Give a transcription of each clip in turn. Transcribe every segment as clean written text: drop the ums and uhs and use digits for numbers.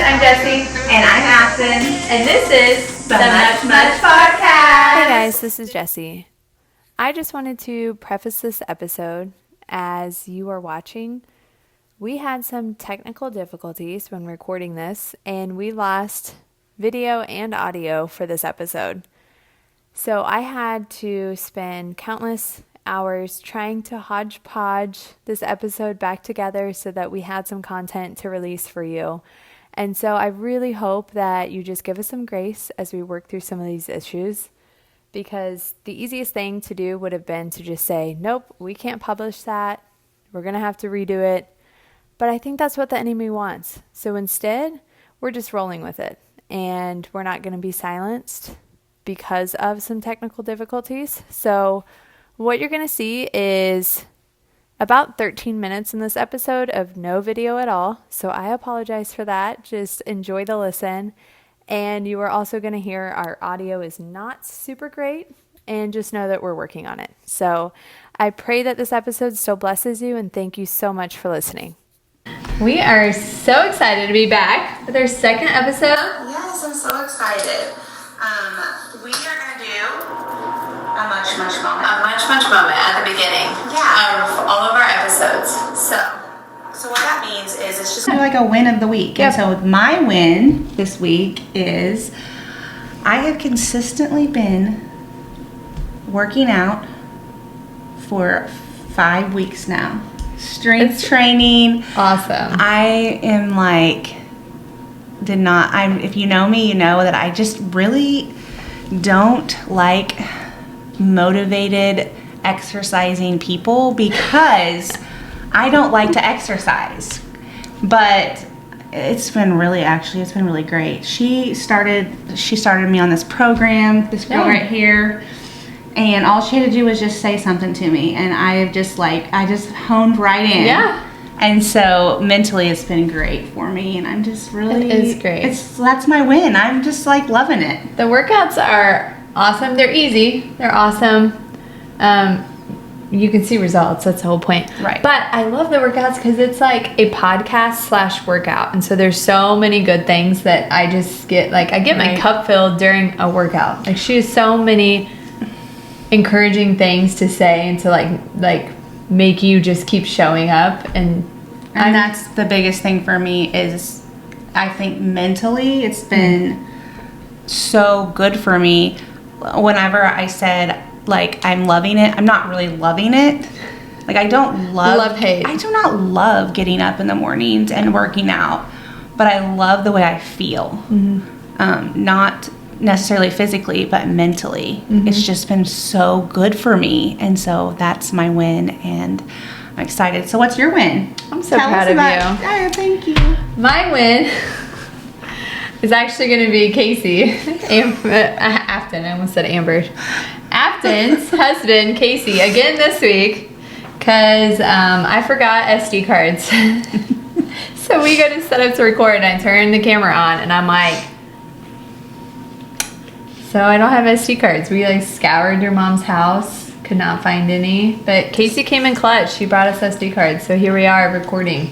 I'm Jesse. And I'm Afton. And this is the Much Podcast. Hey guys, this is Jesse. I just wanted to preface this episode as you are watching. We had some technical difficulties when recording this, and we lost video and audio for this episode. So I had to spend countless hours trying to hodgepodge this episode back together so that we had some content to release for you. And so I really hope that you just give us some grace as we work through some of these issues, because the easiest thing to do would have been to just say, nope, we can't publish that. We're going to have to redo it. But I think that's what the enemy wants. So instead, we're just rolling with it. And we're not going to be silenced because of some technical difficulties. So what you're going to see is about 13 minutes in this episode of no video at all. So I apologize for that. Just enjoy the listen. And you are also going to hear our audio is not super great. And just know that we're working on it. So I pray that this episode still blesses you. And thank you so much for listening. We are so excited to be back with our second episode. Yes, I'm so excited. We are going to do a much moment. A much moment at the beginning of all of our episodes. So what that means is it's just like a win of the week. Yep. And so my win this week is I have consistently been working out for 5 weeks now. Strength training. Awesome. I am like, if you know me, you know that I just really don't like motivated exercising people because I don't like to exercise. But it's been really great. She started me on this program, this girl right here. And all she had to do was just say something to me, and I just honed right in. Yeah. And so mentally, it's been great for me, and I'm just really. It is great. That's my win. I'm just like loving it. The workouts are awesome. They're easy. They're awesome. You can see results. That's the whole point. Right. But I love the workouts because it's like a podcast / workout, and so there's so many good things that I just get. Like I get my cup filled during a workout. Like she has so many encouraging things to say and to like make you just keep showing up, and that's the biggest thing for me is I think mentally it's been so good for me. Whenever I said like I'm loving it, I'm not really loving it. Like I don't love hate. I do not love getting up in the mornings and working out, but I love the way I feel. Not necessarily physically, but mentally. It's just been so good for me, and so that's my win, and I'm excited. So what's your win? I'm so proud of you. Oh, thank you. My win is actually going to be Casey. Afton, I almost said Amber. Afton's husband, Casey, again this week, because I forgot SD cards. So we go to set up to record, and I turn the camera on, and I'm like, so I don't have SD cards. We like scoured your mom's house, could not find any. But Casey came in clutch. She brought us SD cards. So here we are recording.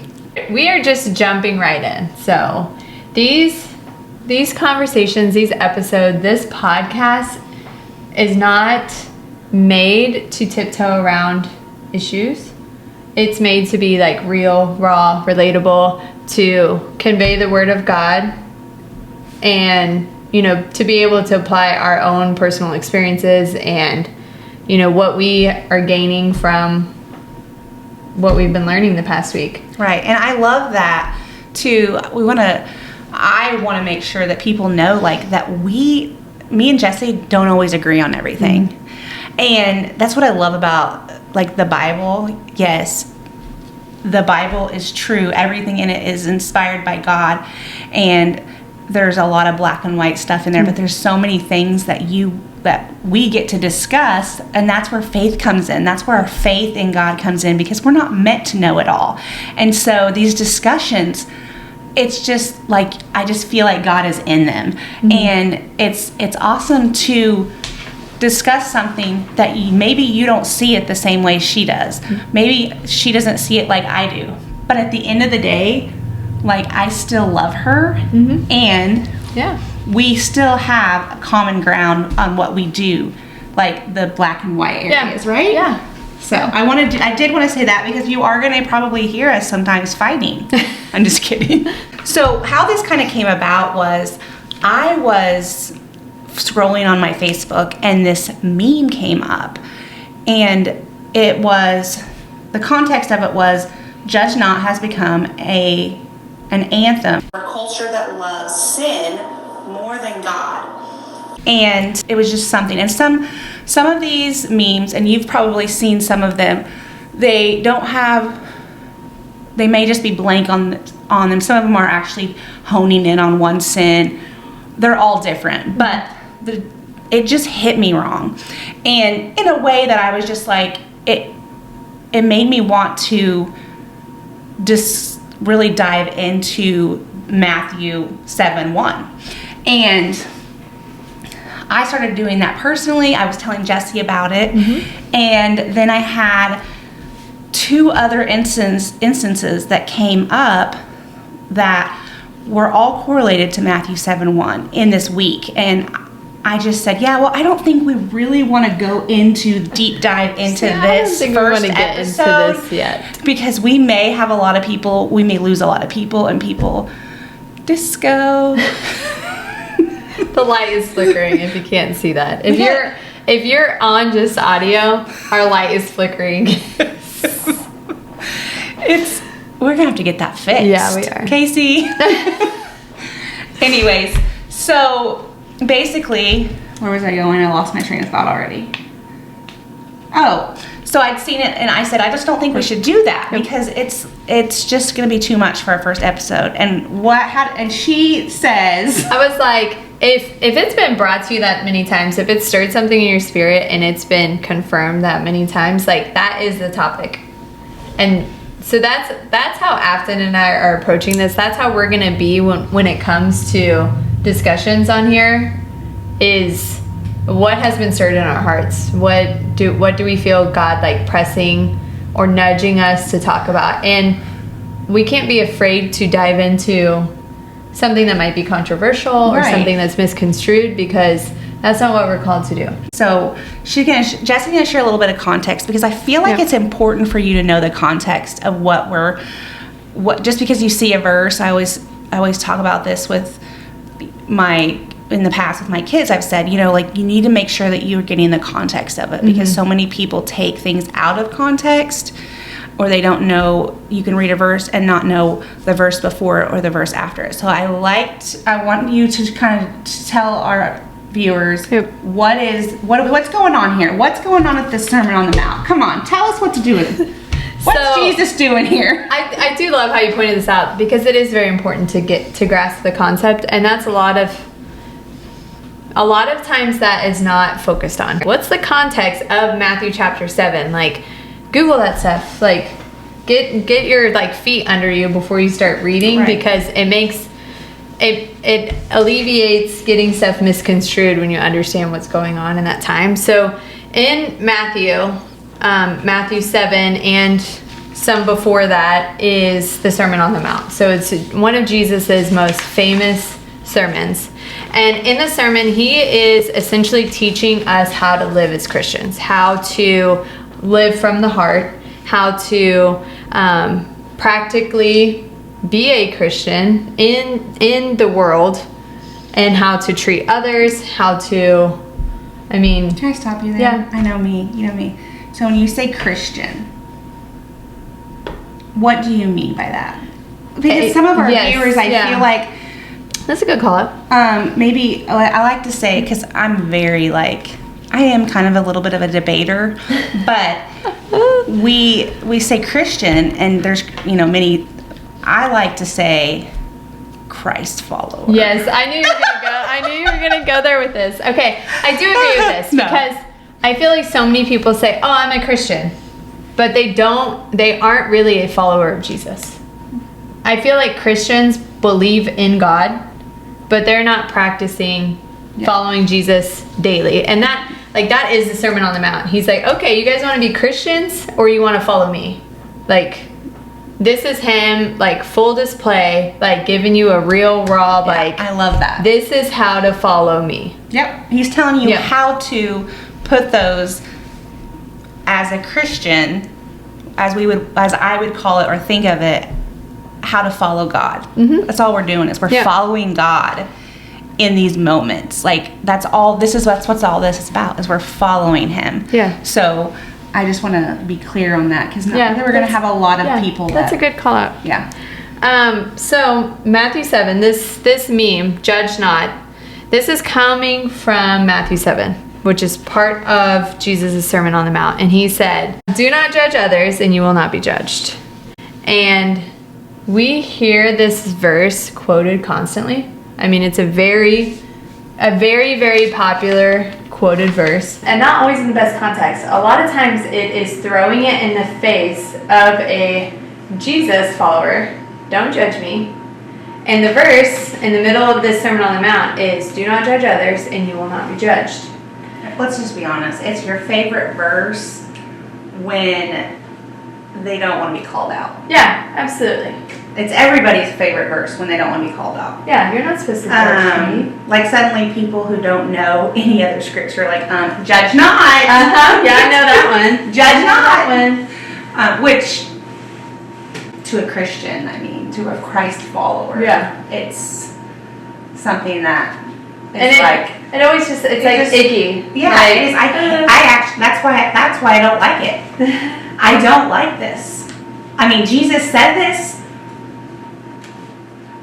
We are just jumping right in. So these conversations, these episodes, this podcast is not made to tiptoe around issues. It's made to be like real, raw, relatable, to convey the word of God, and to be able to apply our own personal experiences and, what we are gaining from what we've been learning the past week. Right. And I love that too. I want to make sure that people know like that me and Jesse don't always agree on everything. And that's what I love about like the Bible. Yes, the Bible is true. Everything in it is inspired by God. And there's a lot of black and white stuff in there, but there's so many things that we get to discuss, and that's where faith comes in. That's where our faith in God comes in, because we're not meant to know it all. And so these discussions, it's just like I just feel like God is in them. And it's awesome to discuss something that maybe you don't see it the same way she does. Maybe she doesn't see it like I do. But at the end of the day, like I still love her, and Yeah. we still have a common ground on what we do, like the black and white areas, right? Yeah. So I did want to say that because you are going to probably hear us sometimes fighting. I'm just kidding. So how this kind of came about was I was scrolling on my Facebook and this meme came up, and it was, the context of it was, "Judge Not" has become an anthem. A culture that loves sin more than God. And it was just something. And some of these memes, and you've probably seen some of them, they may just be blank on them. Some of them are actually honing in on one sin. They're all different, but it just hit me wrong. And in a way that I was just like, it made me want to just really dive into Matthew 7:1. And I started doing that personally. I was telling Jesse about it. And then I had 2 other instances that came up that were all correlated to Matthew 7:1 in this week. And I just said, yeah, well, I don't think we really want to go into deep dive into this first episode into this yet. because we may have a lot of people, we may lose a lot of people, and people disco. The light is flickering if you can't see that. If you're on just audio, our light is flickering. We're gonna have to get that fixed. Yeah, we are. Casey. Anyways, so basically, where was I going? I lost my train of thought already. Oh, so I'd seen it and I said, I just don't think we should do that because it's just gonna be too much for our first episode. And she says, I was like, if it's been brought to you that many times, if it stirred something in your spirit and it's been confirmed that many times, like that is the topic. And so that's how Afton and I are approaching this. That's how we're gonna be when it comes to discussions on here, is what has been stirred in our hearts. What do we feel God like pressing or nudging us to talk about? And we can't be afraid to dive into something that might be controversial or something that's misconstrued, because that's not what we're called to do. So Jesse's gonna share a little bit of context because I feel like it's important for you to know the context of what just because you see a verse. I always talk about this with in the past with my kids. I've said, like you need to make sure that you're getting the context of it because so many people take things out of context, or they don't know. You can read a verse and not know the verse before or the verse after it. So I want you to kind of tell our viewers what's going on here. What's going on with this Sermon on the Mount? Come on, tell us what to do with it. What's Jesus doing here? I do love how you pointed this out because it is very important to get to grasp the concept, and that's a lot of times that is not focused on. What's the context of Matthew chapter 7? Like, Google that stuff. Like, get your like feet under you before you start reading, because it alleviates getting stuff misconstrued when you understand what's going on in that time. So in Matthew 7 and some before that is the Sermon on the Mount. So it's one of Jesus's most famous sermons. And in the sermon, he is essentially teaching us how to live as Christians, how to live from the heart, how to practically be a Christian in the world, and how to treat others, can I stop you there? Yeah. I know me, you know me. So when you say Christian, what do you mean by that? Because some of our viewers, I feel like, that's a good call up. maybe I like to say, because I'm very I am kind of a little bit of a debater, but we say Christian, and there's many. I like to say Christ follower. Yes, I knew you were gonna go there with this. Okay, I do agree with this because I feel like so many people say, "Oh, I'm a Christian," but they aren't really a follower of Jesus. I feel like Christians believe in God, but they're not practicing following Jesus daily. And that is the Sermon on the Mount. He's like, okay, you guys want to be Christians or you want to follow me? Like, This is him, like, full display, like, giving you a real, raw, like, I love that. this is how to follow me. Yep. He's telling you Yeah. how to put those as a Christian, as I would call it or think of it, how to follow God. Mm-hmm. That's all we're doing is we're following God in these moments. Like that's what all this is about, is we're following him. Yeah. So I just want to be clear on that because Yeah, we're going to have a lot of people That's a good call out. Yeah. So Matthew 7, this meme, judge not, this is coming from Matthew 7, which is part of Jesus' Sermon on the Mount. And he said, do not judge others and you will not be judged. And we hear this verse quoted constantly. I mean, it's a very, very popular quoted verse. And not always in the best context. A lot of times it is throwing it in the face of a Jesus follower. Don't judge me. And the verse in the middle of this Sermon on the Mount is, do not judge others and you will not be judged. Let's just be honest. It's your favorite verse when they don't want to be called out. Yeah, absolutely. It's everybody's favorite verse when they don't want to be called out. Yeah, you're not supposed to judge me. Like suddenly people who don't know any other scripture, like, judge not. Yeah, I know that one. Judge not. That one. Which, to a Christian, I mean, to a Christ follower, Yeah. it's something that And is like, it always just, it's like just, icky. yeah, Like, it is. I actually, that's why I don't like it. I don't like this. I mean, Jesus said this.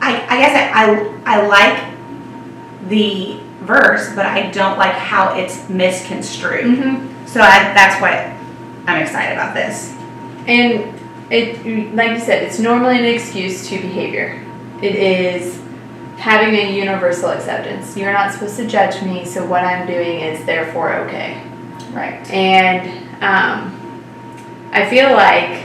I guess I like the verse, but I don't like how it's misconstrued. Mm-hmm. So that's why I'm excited about this. And it, like you said, it's normally an excuse to behavior. It is having a universal acceptance. You're not supposed to judge me, so what I'm doing is therefore okay. Right. And I feel like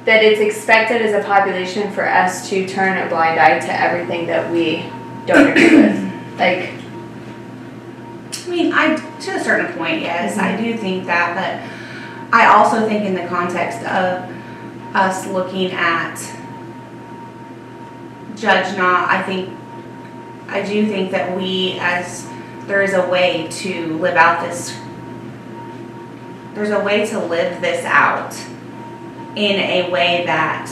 that it's expected as a population for us to turn a blind eye to everything that we don't agree with. Like, I mean, to a certain point, yes, I do think that, but I also think in the context of us looking at judge not, I do think that there is a way to live out this. There's a way to live this out in a way that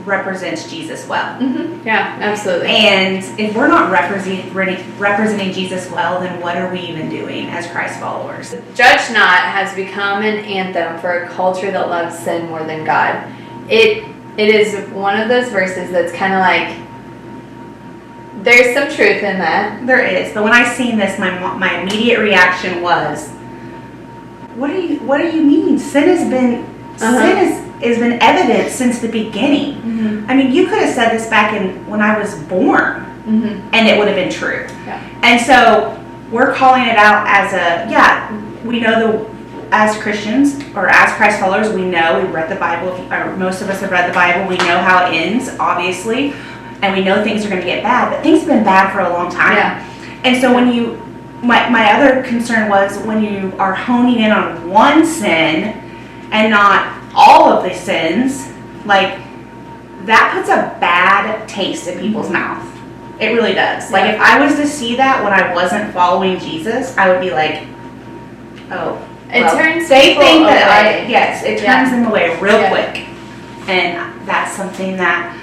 represents Jesus well. mm-hmm. Yeah, absolutely. And if we're not representing Jesus well, then what are we even doing as Christ followers? Judge not has become an anthem for a culture that loves sin more than God. It is one of those verses that's kind of like, there's some truth in that. There is, but when I seen this, my immediate reaction was, what do you mean? Sin has been evident since the beginning. Mm-hmm. I mean, you could have said this back when I was born, Mm-hmm. and it would have been true. Yeah. And so we're calling it out as we know as Christians or as Christ followers, we know, we've read the Bible, or most of us have read the Bible, we know how it ends, obviously, and we know things are going to get bad, but things have been bad for a long time. Yeah. And so when my other concern was when you are honing in on one sin and not all of the sins, like that puts a bad taste in people's mouth. It really does. Like if I was to see that when I wasn't following Jesus, I would be like, oh. It turns they people think that away. it turns them away real quick. And that's something that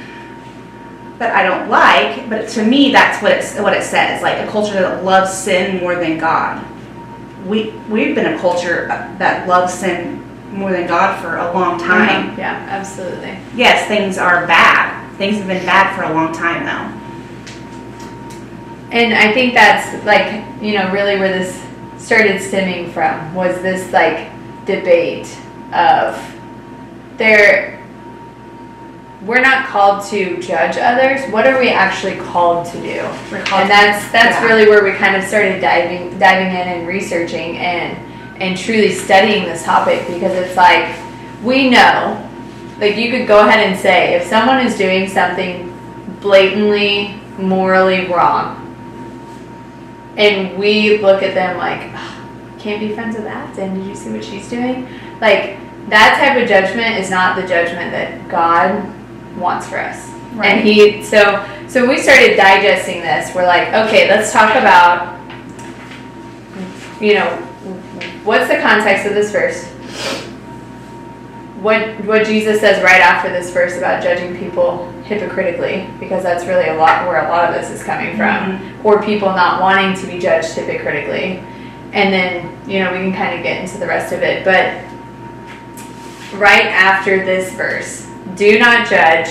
I don't like, but to me that's what it says, like a culture that loves sin more than God. We've been a culture that loves sin more than God for a long time. Mm-hmm. Yeah, absolutely. Yes, things are bad. Things have been bad for a long time though. And I think that's like, really where this started stemming from was this like debate of we're not called to judge others. What are we actually called to do? And that's really where we kind of started diving in and researching and truly studying this topic, because it's like we know, like you could go ahead and say if someone is doing something blatantly morally wrong, and we look at them like, can't be friends with Afton. Did you see what she's doing? Like, that type of judgment is not the judgment that God wants for us. Right. And so we started digesting this. We're like, okay, let's talk about, what's the context of this verse? What Jesus says right after this verse about judging people hypocritically, because that's really a lot where a lot of this is coming from, or people not wanting to be judged hypocritically. And then, we can kind of get into the rest of it. But right after this verse, do not judge,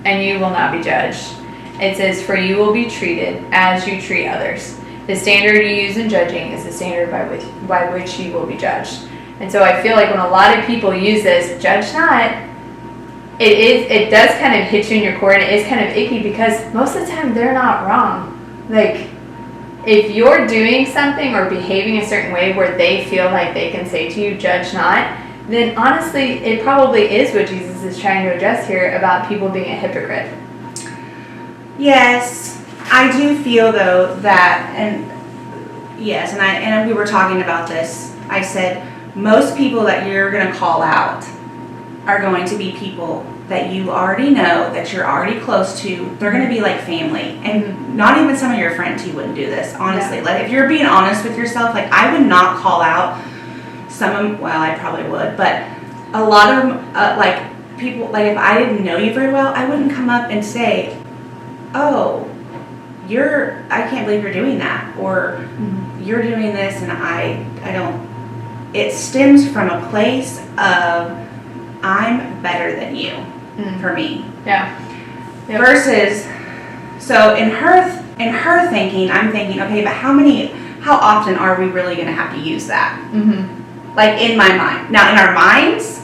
and you will not be judged. It says, for you will be treated as you treat others. The standard you use in judging is the standard by which you will be judged. And so I feel like when a lot of people use this, judge not, it does kind of hit you in your core, and it is kind of icky because most of the time they're not wrong. Like, if you're doing something or behaving a certain way where they feel like they can say to you, judge not, then honestly, it probably is what Jesus is trying to address here about people being a hypocrite. Yes, I do feel though that, and we were talking about this. I said, most people that you're going to call out are going to be people that you already know, that you're already close to. They're going to be like family. And not even some of your friends who wouldn't do this, honestly. Yeah. Like, if you're being honest with yourself, like, I would not call out some of them. Well, I probably would. But a lot of them, like, people, like, if I didn't know you very well, I wouldn't come up and say, oh, I can't believe you're doing that. Or you're doing this and I don't. It stems from a place of, I'm better than you, for me. Yeah. Yep. Versus, so in her thinking, I'm thinking, okay, but how often are we really going to have to use that? Like, in my mind. Now, in our minds,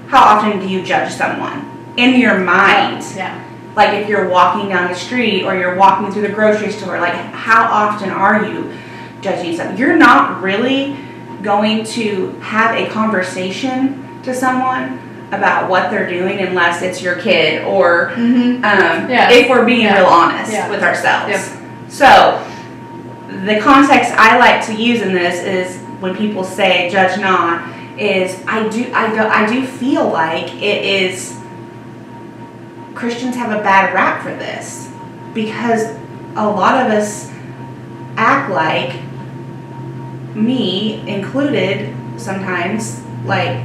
how often do you judge someone? In your mind. Yeah. Like, if you're walking down the street or you're walking through the grocery store, like, how often are you judging someone? You're not really going to have a conversation to someone about what they're doing unless it's your kid or if we're being real honest with ourselves. Yep. So the context I like to use in this is when people say judge not, is I do feel like it is, Christians have a bad rap for this because a lot of us act like, me included sometimes, like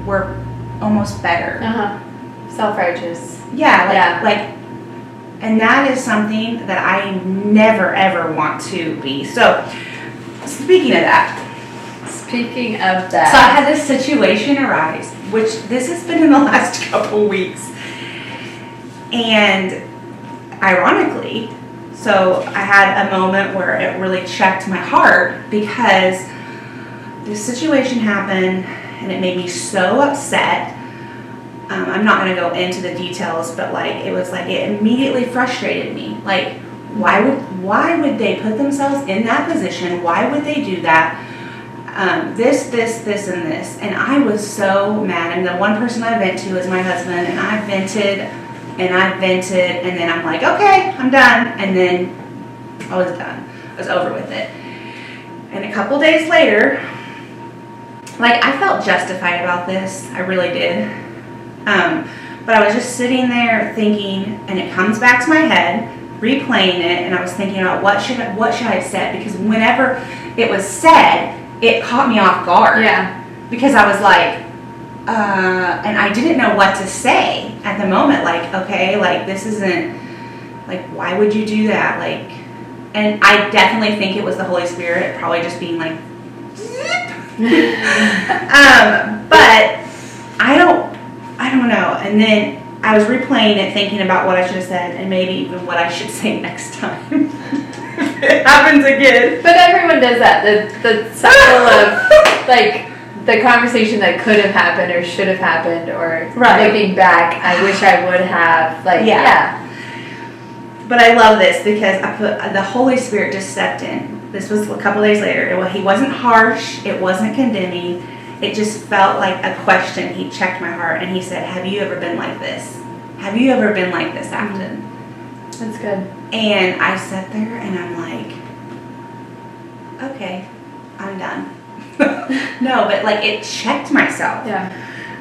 we're almost better. Self-righteous. Yeah, and that is something that I never ever want to be. So speaking of that, so I had this situation arise, which this has been in the last couple weeks, and ironically, so I had a moment where it really checked my heart because this situation happened and it made me so upset. I'm not going to go into the details, but it immediately frustrated me. Like, why would they put themselves in that position? Why would they do that? This, and this. And I was so mad. And the one person I vent to is my husband, and I vented, and then I'm like, okay, I'm done. And then I was done. I was over with it. And a couple days later, like, I felt justified about this. I really did. But I was just sitting there thinking, and it comes back to my head, replaying it, and I was thinking about what should I have said, because whenever it was said, it caught me off guard. Yeah. Because I was like, and I didn't know what to say at the moment. Like, okay, like, this isn't, like, why would you do that? Like, and I definitely think it was the Holy Spirit, probably just being like, but I don't know. And then I was replaying it, thinking about what I should have said, and maybe even what I should say next time. If it happens again. But everyone does that. The cycle of, like, the conversation that could have happened or should have happened, or looking back, I wish I would have. Like, yeah. But I love this because the Holy Spirit just stepped in. This was a couple days later. He wasn't harsh. It wasn't condemning. It just felt like a question. He checked my heart and he said, have you ever been like this? Have you ever been like this, Afton? That's good. And I sat there and I'm like, okay, I'm done. No, but like it checked myself. Yeah.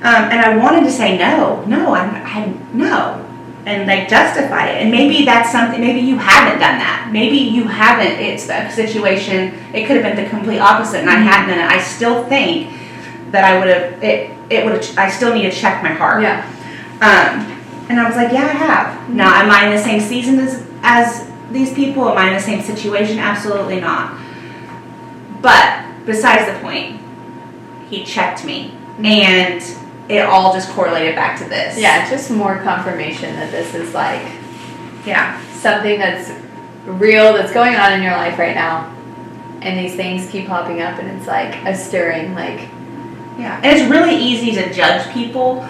And I wanted to say no, no, and like justify it. And maybe that's something, maybe you haven't done that. Maybe you haven't, it's a situation, it could have been the complete opposite and I hadn't done it. I still think that I would have, it would have, I still need to check my heart. Yeah. And I was like, yeah, I have. Now, am I in the same season as these people? Am I in the same situation? Absolutely not. But besides the point, he checked me. And it all just correlated back to this. Yeah, just more confirmation that this is like something that's real, that's going on in your life right now. And these things keep popping up and it's like a stirring, like. Yeah, and it's really easy to judge people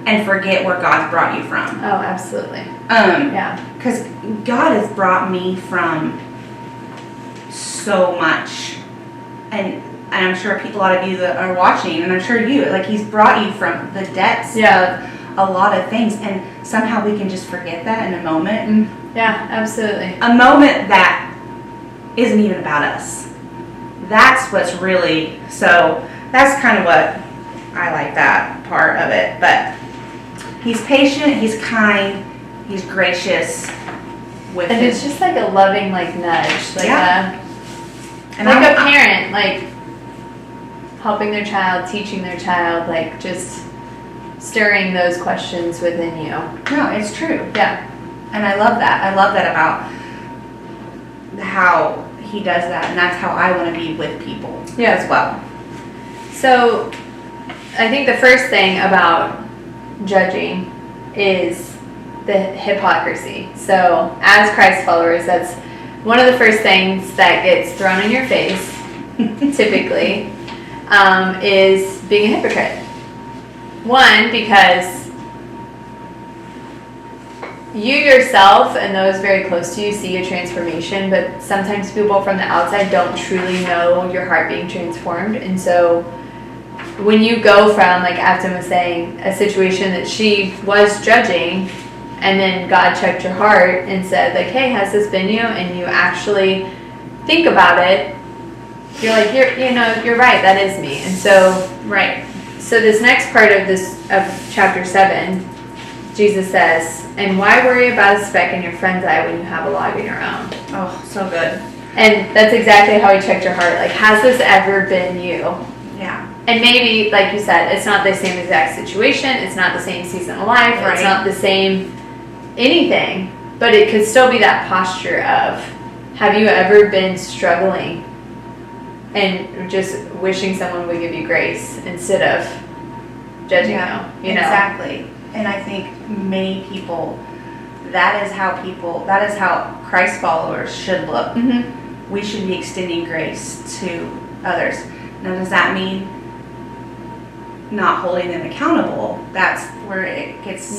and forget where God's brought you from. Oh, absolutely. Yeah. Because God has brought me from so much. And I'm sure a lot of you that are watching, and I'm sure you, like He's brought you from the depths of a lot of things. And somehow we can just forget that in a moment. Yeah, absolutely. A moment that isn't even about us. That's what's really, so that's kind of what I like, that part of it. But He's patient, He's kind, He's gracious with And it's just like a loving like nudge. Like a parent, like helping their child, teaching their child, like just stirring those questions within you. No, it's true. Yeah. And I love that. I love that about how He does that. And that's how I want to be with people as well. So I think the first thing about judging is the hypocrisy. So as Christ followers, that's one of the first things that gets thrown in your face, typically, is being a hypocrite. One, because you yourself and those very close to you see a transformation, but sometimes people from the outside don't truly know your heart being transformed. And so when you go from, like Afton was saying, a situation that she was judging, and then God checked your heart and said, like, hey, has this been you? And you actually think about it, you're like, you're right, that is me. And so, so this next part of chapter 7, Jesus says, and why worry about a speck in your friend's eye when you have a log in your own? Oh, so good. And that's exactly how He checked your heart. Like, has this ever been you? Yeah. And maybe, like you said, it's not the same exact situation. It's not the same season of life. Right. It's not the same anything. But it could still be that posture of, have you ever been struggling and just wishing someone would give you grace instead of judging you know? Exactly. And I think many people, that is how Christ followers should look. Mm-hmm. We should be extending grace to others. Now, does that mean not holding them accountable? That's where it gets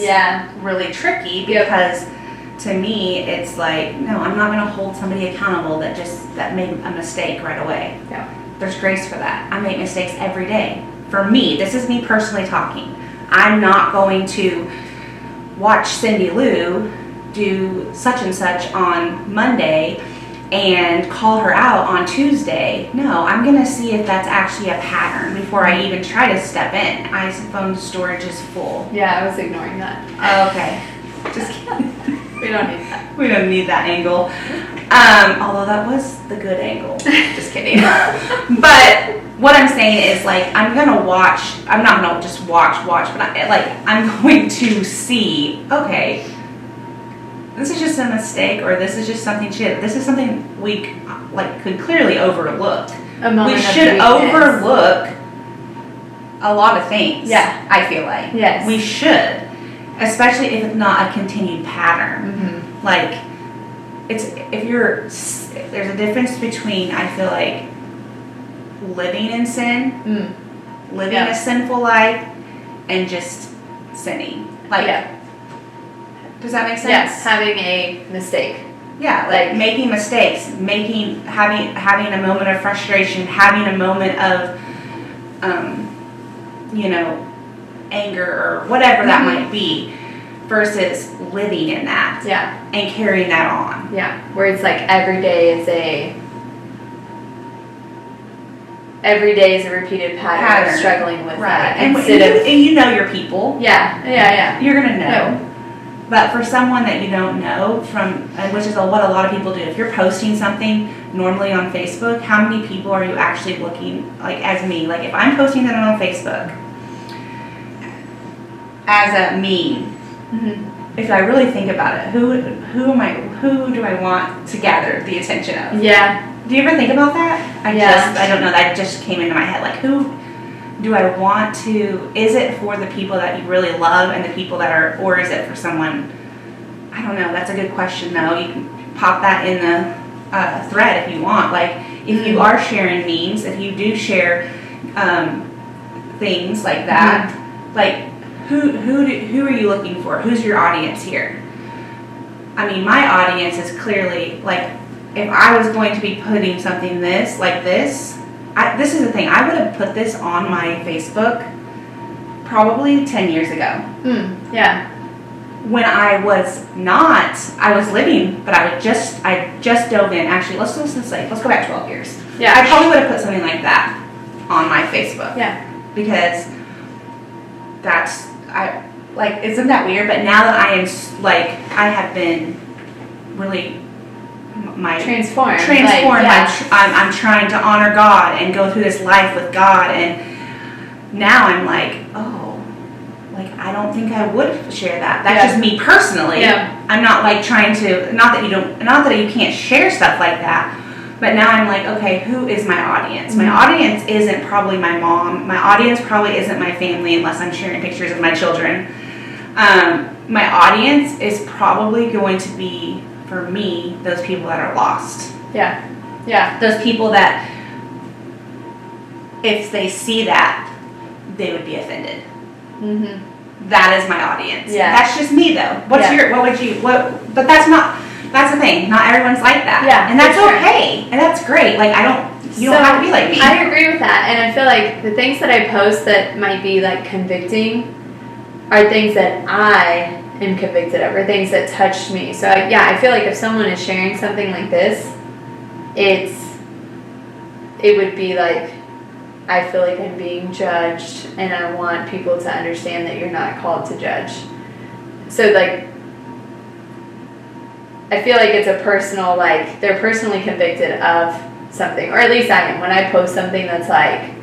really tricky, because to me, it's like, no, I'm not going to hold somebody accountable that made a mistake right away. Yeah. There's grace for that. I make mistakes every day. For me, this is me personally talking. I'm not going to watch Cindy Lou do such and such on Monday and call her out on Tuesday. No, I'm going to see if that's actually a pattern before I even try to step in. iPhone storage is full. Yeah, I was ignoring that. Oh, okay. Just kidding. We don't need that. We don't need that angle. Although that was the good angle. Just kidding. But what I'm saying is, like, I'm not going to just watch, but I'm going to see, okay, this is just a mistake, or this is just something this is something we could clearly overlook. We should overlook a lot of things. Yeah, I feel like. Yes. We should, especially if it's not a continued pattern. Mm-hmm. Like, there's a difference between, I feel like, living in sin, living a sinful life, and just sinning. Does that make sense? Yes, having a mistake. Yeah, like making mistakes, having a moment of frustration, having a moment of, anger or whatever that might be. versus living in that. Yeah. And carrying that on. Yeah. Where it's like every day is a repeated pattern of struggling with that. And you know your people. Yeah. You're going to know. But for someone that you don't know, which is what a lot of people do, if you're posting something normally on Facebook, how many people are you actually looking, like as me? Like if I'm posting that on Facebook as a meme, if I really think about it, who do I want to gather the attention of? Yeah. Do you ever think about that? I don't know, that just came into my head. Like who do I want to, is it for the people that you really love and the people that are, or is it for someone, I don't know, that's a good question though. You can pop that in the thread if you want. Like if you are sharing memes, if you do share things like that, like who are you looking for? Who's your audience here? I mean, my audience is clearly, like, if I was going to be putting something this is the thing, I would have put this on my Facebook probably 10 years ago. Yeah. When I was living, but I just dove in. Actually, let's go back 12 years. Yeah. I probably would have put something like that on my Facebook. Yeah. Because isn't that weird? But now that I have been really transformed. I'm trying to honor God and go through this life with God, and now I'm like, I don't think I would share that. That's just me personally. Yeah. I'm not like trying to, not that you can't share stuff like that, but now I'm like, okay, who is my audience? My audience isn't probably my mom. My audience probably isn't my family unless I'm sharing pictures of my children. My audience is probably going to be, for me, those people that are lost. Yeah. Yeah. Those people that, if they see that, they would be offended. That is my audience. Yeah. That's just me though. But that's the thing. Not everyone's like that. Yeah. And that's okay. And that's great. Like you don't have to be like me. I agree with that. And I feel like the things that I post that might be like convicting are things that I am convicted of, or things that touched me. So I feel like if someone is sharing something like this, it would be like, I feel like I'm being judged, and I want people to understand that you're not called to judge. So like, I feel like it's a personal, like, they're personally convicted of something, or at least I am. When I post something that's like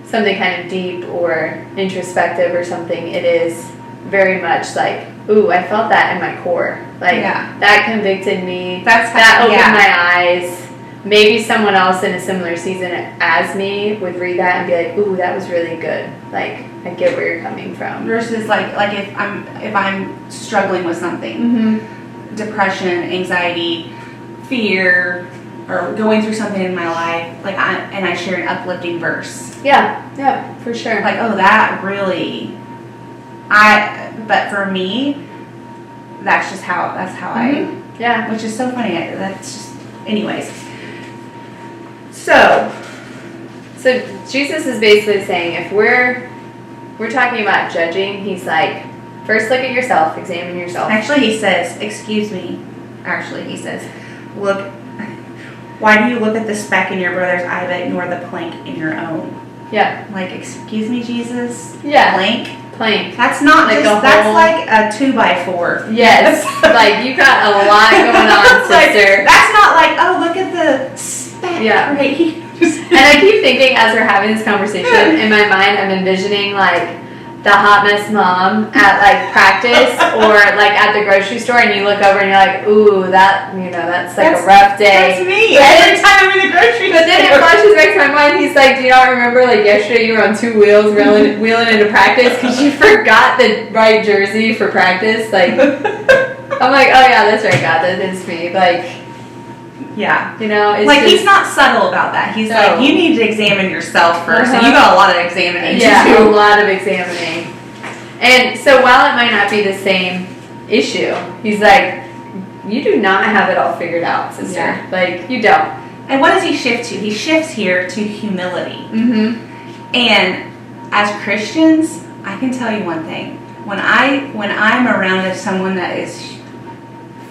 something kind of deep or introspective or something, it is very much like, ooh, I felt that in my core. Like, that convicted me. That opened my eyes. Maybe someone else in a similar season as me would read that and be like, ooh, that was really good. Like, I get where you're coming from. Versus like if I'm struggling with something, depression, anxiety, fear, or going through something in my life, and I share an uplifting verse. Yeah, for sure. Like, oh, that really, but for me, that's how I, which is so funny. That's just, anyways. So Jesus is basically saying, if we're talking about judging, he's like, first look at yourself, examine yourself. Actually, he says, look, why do you look at the speck in your brother's eye but ignore the plank in your own? Yeah. Like, excuse me, Jesus? Yeah. Plank. That's not like that's like a 2x4. Yes. Like, you got a lot going on, sister. That's not like, oh, look at the speck right here. And I keep thinking, as we're having this conversation, in my mind, I'm envisioning, like, the hot mess mom at, like, practice or, like, at the grocery store, and you look over and you're like, ooh, that's a rough day. That's me. Every time I'm in the grocery store. But then it flashes back to my mind, he's like, do you not remember, like, yesterday you were on 2 wheels wheeling into practice because you forgot the right jersey for practice? Like, I'm like, oh, yeah, that's right, God, that is me. Like, yeah. You know, it's like, he's not subtle about that. He's like, you need to examine yourself first. And you got a lot of examining to do. Yeah, a lot of examining. And so while it might not be the same issue, he's like, you do not have it all figured out, sister. Yeah. Like, you don't. And what does he shift to? He shifts here to humility. And as Christians, I can tell you one thing. when I'm around someone that is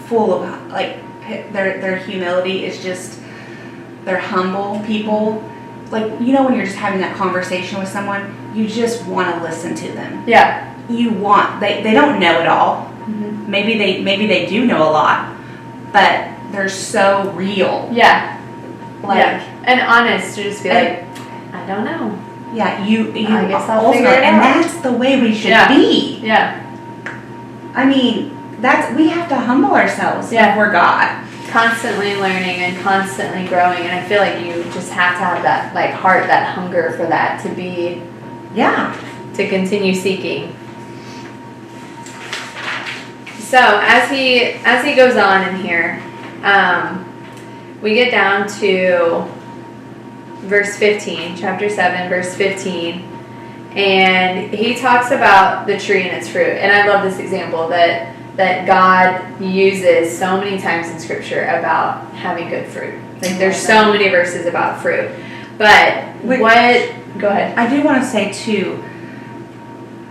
full of, like, their humility is just, they're humble people. Like, you know, when you're just having that conversation with someone, you just want to listen to them. Yeah. They don't know it all. Mm-hmm. Maybe they do know a lot, but they're so real. Yeah. Like, yeah. And honest to just be like, I don't know. Yeah, you I guess I'll also, figure it and out. that's the way we should Yeah. be. Yeah. I mean, we have to humble ourselves before God. Constantly learning and constantly growing, and I feel like you just have to have that, like, heart, that hunger for that to be, to continue seeking. So as he goes on in here, we get down to verse 15, chapter 7, verse 15, and he talks about the tree and its fruit. And I love this example that God uses so many times in Scripture about having good fruit. Like, there's so many verses about fruit. But go ahead. I do want to say, too,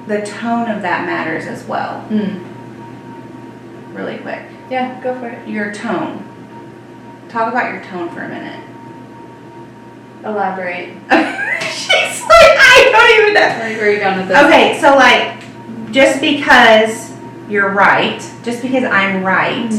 the tone of that matters as well. Really quick. Yeah, go for it. Your tone. Talk about your tone for a minute. Elaborate. She's like, I don't even know. Like, where are you going with this? Okay, so, like, just because you're right, just because I'm right,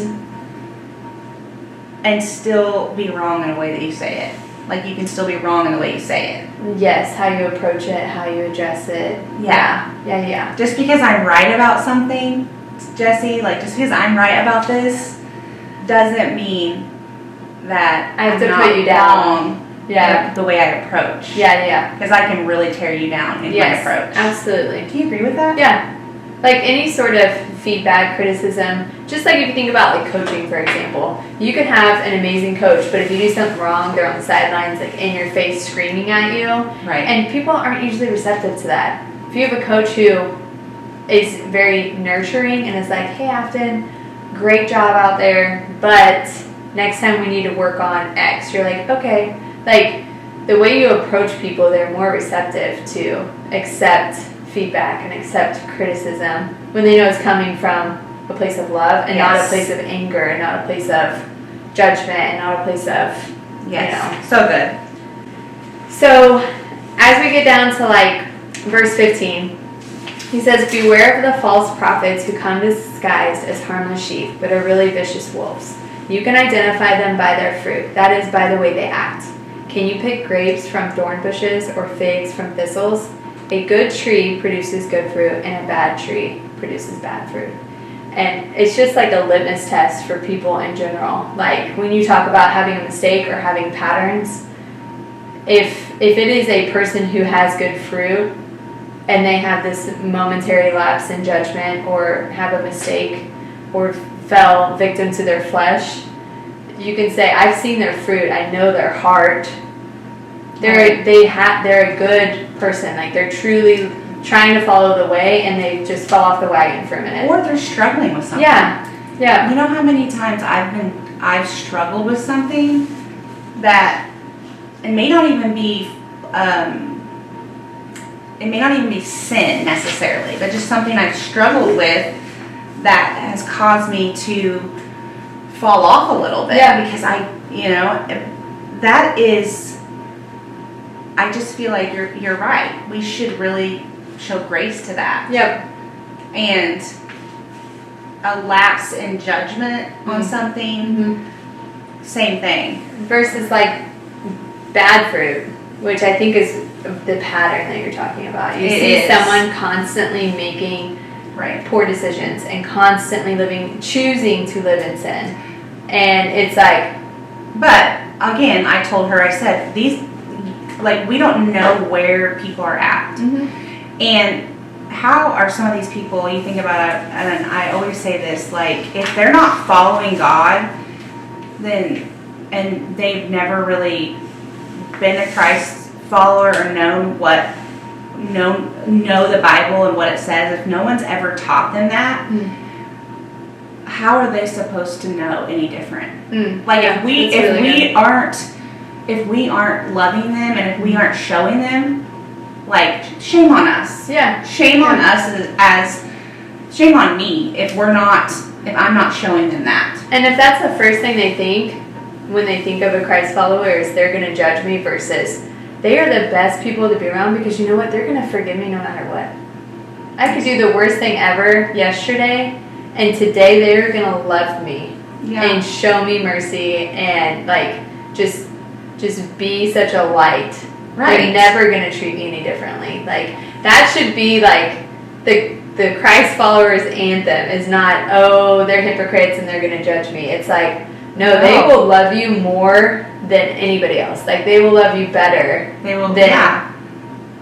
and still be wrong in the way that you say it. Like, you can still be wrong in the way you say it. Yes, how you approach it, how you address it. Yeah. Just because I'm right about something, Jesse, like, just because I'm right about this, doesn't mean that I have I'm to not put you down. wrong Yeah. the way I approach. Yeah. Because I can really tear you down in my approach. Absolutely. Do you agree with that? Yeah. Like, any sort of feedback, criticism, just like if you think about, like, coaching, for example. You could have an amazing coach, but if you do something wrong, they're on the sidelines, like, in your face, screaming at you. Right. And people aren't usually receptive to that. If you have a coach who is very nurturing and is like, hey, Afton, great job out there, but next time we need to work on X, you're like, okay. Like, the way you approach people, they're more receptive to accept feedback and accept criticism when they know it's coming from a place of love and not a place of anger and not a place of judgment and not a place of, So good. So as we get down to, like, verse 15, he says, beware of the false prophets who come disguised as harmless sheep but are really vicious wolves. You can identify them by their fruit, that is, by the way they act. Can you pick grapes from thorn bushes or figs from thistles? A good tree produces good fruit, and a bad tree produces bad fruit. And it's just like a litmus test for people in general. Like, when you talk about having a mistake or having patterns, if it is a person who has good fruit and they have this momentary lapse in judgment or have a mistake or fell victim to their flesh, you can say, I've seen their fruit, I know their heart. They're a good person. Like, they're truly trying to follow the way, and they just fell off the wagon for a minute. Or they're struggling with something. Yeah. You know how many times I've struggled with something that it may not even be sin necessarily, but just something I've struggled with that has caused me to fall off a little bit. Yeah. Because that is. I just feel like you're right. We should really show grace to that. Yep. And a lapse in judgment on something, same thing. Versus, like, bad fruit, which I think is the pattern that you're talking about. You see someone constantly making poor decisions and constantly choosing to live in sin. And it's like... But, again, I told her, I said, we don't know where people are at. And how are some of these people, you think about it, and I always say this, like, if they're not following God, then, and they've never really been a Christ follower or know the Bible and what it says, if no one's ever taught them that, how are they supposed to know any different? Like, if we aren't loving them and if we aren't showing them, like, shame on us. Yeah. Shame on us as shame on me if I'm not showing them that. And if that's the first thing they think when they think of a Christ follower is they're going to judge me versus they are the best people to be around because you know what? They're going to forgive me no matter what. I could do the worst thing ever yesterday, and today they're going to love me and show me mercy and like just be such a light. Right. They're never going to treat me any differently. Like that should be like the Christ followers anthem is not, oh, they're hypocrites and they're going to judge me. It's like, no, they will love you more than anybody else. Like they will love you better. They will.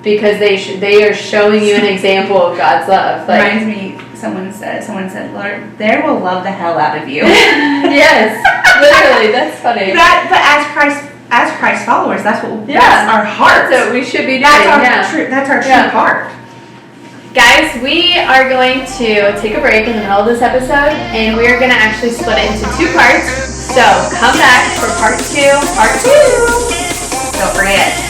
Because they are showing you an example of God's love. Like, reminds me. Someone said, Lord, they will love the hell out of you. Yes, literally, that's funny. But as Christ followers, that's our heart. That's what we should be doing. That's our true heart. Guys, we are going to take a break in the middle of this episode, and we are going to actually split it into 2 parts. So come back for part 2. Don't forget.